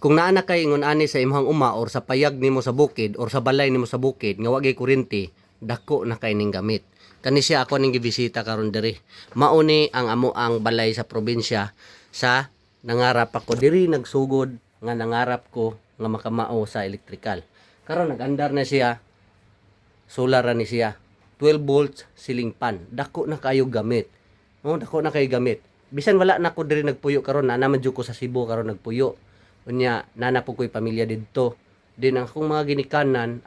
kung naa na kay ingon ani sa imong uma or sa payag nimo sa bukid or sa balay nimo sa bukid nga wa gyud kuryente, dako na kay ning gamit. Kani siya ako ning gibisita karon diri. Mao ni ang amo ang balay sa probinsya sa nangarap ako diri nagsugod nga nangarap ko nga makamao sa electrical. Karon nag-andar na siya, solar ni siya. 12 volts ceiling fan. Dako na kayo gamit. No, dako na kayo gamit. Bisan wala na ko diri nagpuyo karon, na naman jud ko sa Cebu karon nagpuyo. Unya nana po ko'y pamilya didto. Din akong mga ginikanan,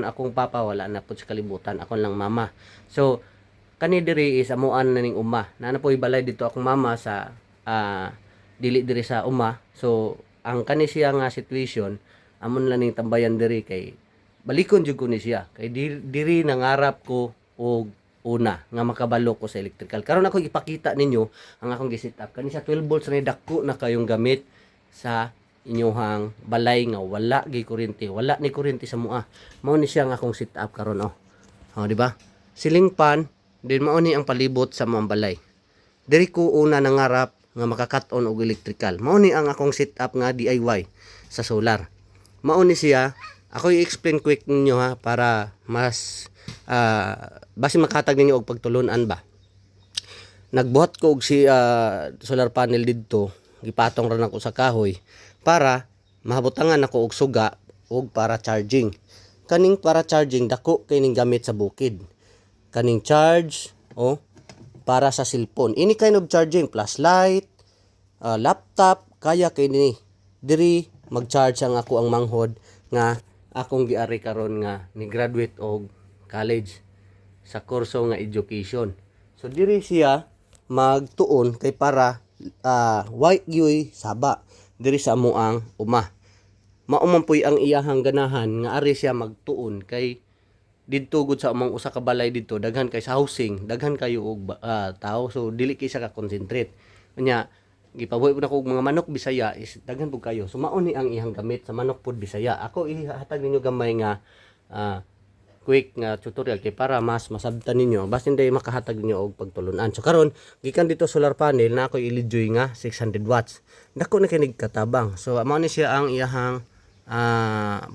akong papa wala na po sa kalibutan, akong lang mama. So kani diri is amuan na ning uma. Nana po balay dito akong mama sa dili diri sa uma. So ang kani siya nga situation, amon lang ning tambayan diri kay balikon jud ko ni siya. Kay diri nangarap ko og una nga makabalo ko sa electrical. Karon ako ipakita ninyo ang akong gi-set up. Kani sa 12 volts na dako na kayong gamit sa inyohang balay nga wala gi kuryente, wala ni kuryente sa mua. Mao ni siya nga akong set up karon di ba? Ceiling fan, din mao ni ang palibot sa mga balay. Diri ko una nangarap nga makakat-on og electrical. Mao ni ang akong set up nga DIY sa solar. Mao ni siya, ako i-explain quick ninyo ha para mas basi makatag ninyo og pagtulunan ba. Nagbuhat ko og solar panel didto, gipatong ra nako sa kahoy para mahabutangan ako og suga og para charging. Kaning para charging dako kay ning gamit sa bukid. Kaning charge para sa cellphone. Any kind of charging, flashlight, laptop, kaya kay ni diri mag-charge ang ako ang manghod nga akong giari karon nga ni graduate og college sa kurso nga education. So diri siya magtuon kay para white gyud saba diri sa amuang uma. Mao puy ang iyahang ganahan nga ari siya magtuon kay didto gud sa among usa ka balay didto daghan kay sa housing, daghan kayo og tao, so dili kay siya ka concentrate. Unya gipabuhi ko na ko og mga manok Bisaya is daghan pud kayo. So mao ni ang iyang gamit sa manok pud Bisaya. Ako ihatag ninyo gamay nga quick nga tutorial kay para mas masabtan ninyo basin day makahatag ninyo og pagtulunan. So karon gikan dito solar panel na ako ilijoy nga 600 watts. Dako na kinig katabang. So mao ni siya ang iyahang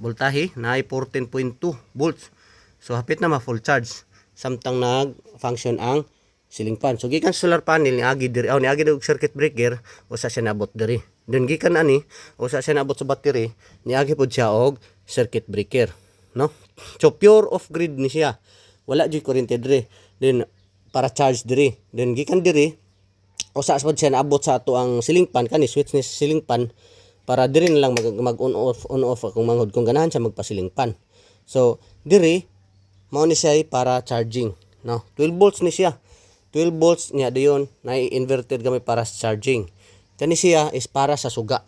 voltahe na ay 14.2 volts. So hapit na ma-full charge samtang nag-function ang ceiling fan. So gikan solar panel ni agi diri ni agi og circuit breaker usa siya nabot diri. Then gikan ani usa siya nabot sa battery ni agi pod siya og circuit breaker, no? So pure off grid ni siya. Wala jud kuryente diri. Then para charge diri. Then gikan diri usa pod siya naabot sa ato ang ceiling fan kani switch ni ceiling fan para diri na lang mag on off akong manghod kung ganahan siya magpa ceiling fan. So diri mao ni siya para charging, no? 12 volts ni siya. 12 volts niya dayon na inverted gamay para sa charging. Kani siya is para sa suga.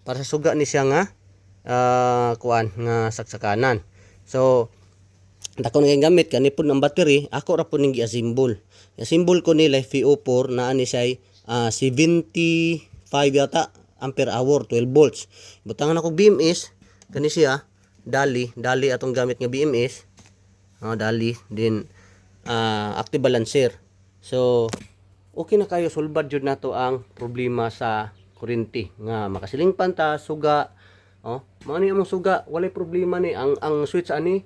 Para sa suga ni siya nga kuan nga saksakanan. So dako na gamit kani pud ang battery, ako ra pud ning gi-assemble. I-assemble ko ni Life VO4 na ani siya 75 yata ampere hour 12 volts. Butangan ako BMS kani siya dali atong gamit nga BMS. Dali din active balancer. So okay na kayo, sulbad jud nato ang problema sa kuryente nga makasiling panta suga. Mao ni among suga, walay problema ni ang switch ani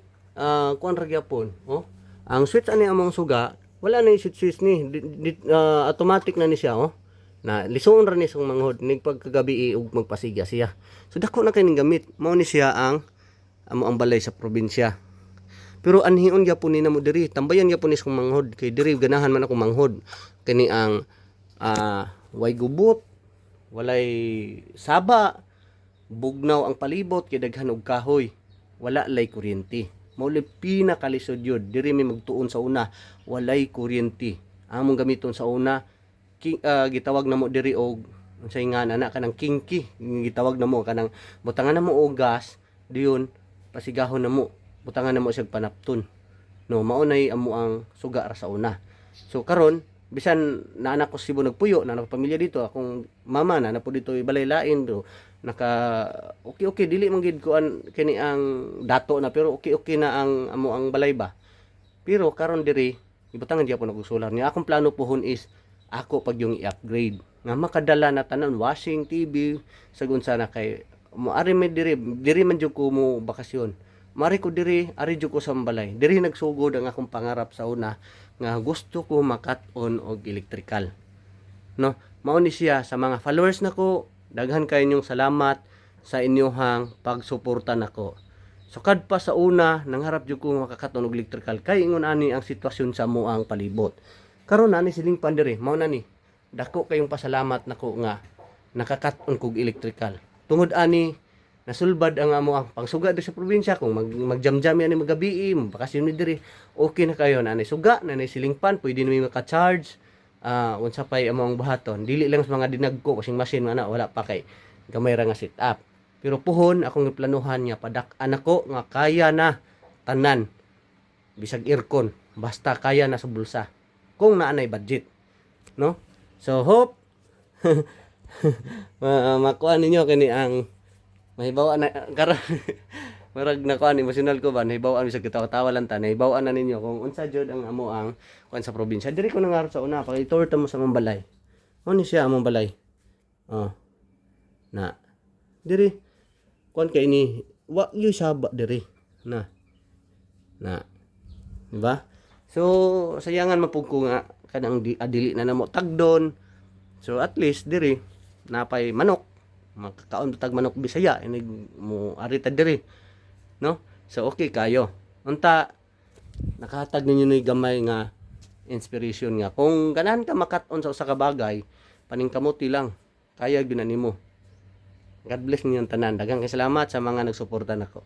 kuan ra gyapon. Ang switch ani among suga, wala na switch ni automatic na ni siya. Na lisuon ra ni sang manghod nig pagkagabi ug magpasiga siya. So dako na kay ning gamit. Mao ni siya ang ang balay sa probinsya. Pero anhion gyapon ni namo diri, tambayan gyapon ni sang manghod kay diri ganahan man ako manghod. Kani ang way gubot, walay saba, bugnaw ang palibot kay daghan og kahoy, wala lay kuryente. Mao li pinakalisod yun, diri mi magtuon sa una, walay kuryente. Among gamiton sa una gitawag namo diri og unsay nga ana kanang kinki, gitawag namo kanang butangan namo og gas diyon pasigahon namo, butangan namo siya panapton, no? Mao nay amo ang suga ra sa una. So karon bisan naanak ko Cebu nagpuyo, naanak pamilya dito, akong mama na po dito balay lain do naka okay dili man gid kuan kini ang dato na, pero okay na ang amo ang balay ba. Pero karon diri ibutangan gyapon ako solar niya. Akong plano pohon is ako pag yung i-upgrade nga makadala na tanan washing, TV, sagun sana kay mo ari may diri man jud ko mo bakasyon. Mari ko diri, ari jud ko sa balay. Diri nagsugod ang akong pangarap sa una nga gusto ko makat-on og electrical. No, mao ni siya sa mga followers nako. Daghan kayo inyong salamat sa inyohang pagsuporta nako. So kadpa sa una nangharap jud ko makakat-on og electrical kay ingon ani ang sitwasyon sa amoang palibot. Karon ani siling pandiri, mao na ni. Dako kayong pasalamat nako nga nakakat-on kog electrical. Tungod ani nasulbad ang amo ang pangsuga diri sa probinsya kung magjam-jam ani magabi bakasyon ni diri okay na kayo na suga na siling pan pwede na may maka-charge unsa pay amo ang buhaton dili lang sa mga dinagko kasing machine nga wala pa kay gamay ra nga setup pero puhon akong giplanuhan niya padak-an ako nga kaya na tanan bisag aircon basta kaya na sa bulsa kung naanay budget no so hope makuha ninyo kani ang mahibawa na karon marag na kuan emotional ko ba nahibawa mi sa kitawa-tawa lang ta nahibawa na ninyo kung unsa jud ang amo ang kuan sa probinsya diri ko nangarap sa una pakitor ta mo sa among balay mo ni siya among balay na diri kuan kay ni wa yu saba diri na di ba so sayangan mapug ko nga kanang adili na namo tagdon so at least diri napay manok makakaon tag manok Bisaya inig mo arita diri no so okay kayo unta nakahatag ninyo ni gamay nga inspiration nga kung ganahan ka makat-on sa usa ka bagay paningkamuti lang kaya gyud nimo God bless niyo tanan daghang salamat sa mga nagsuporta nako.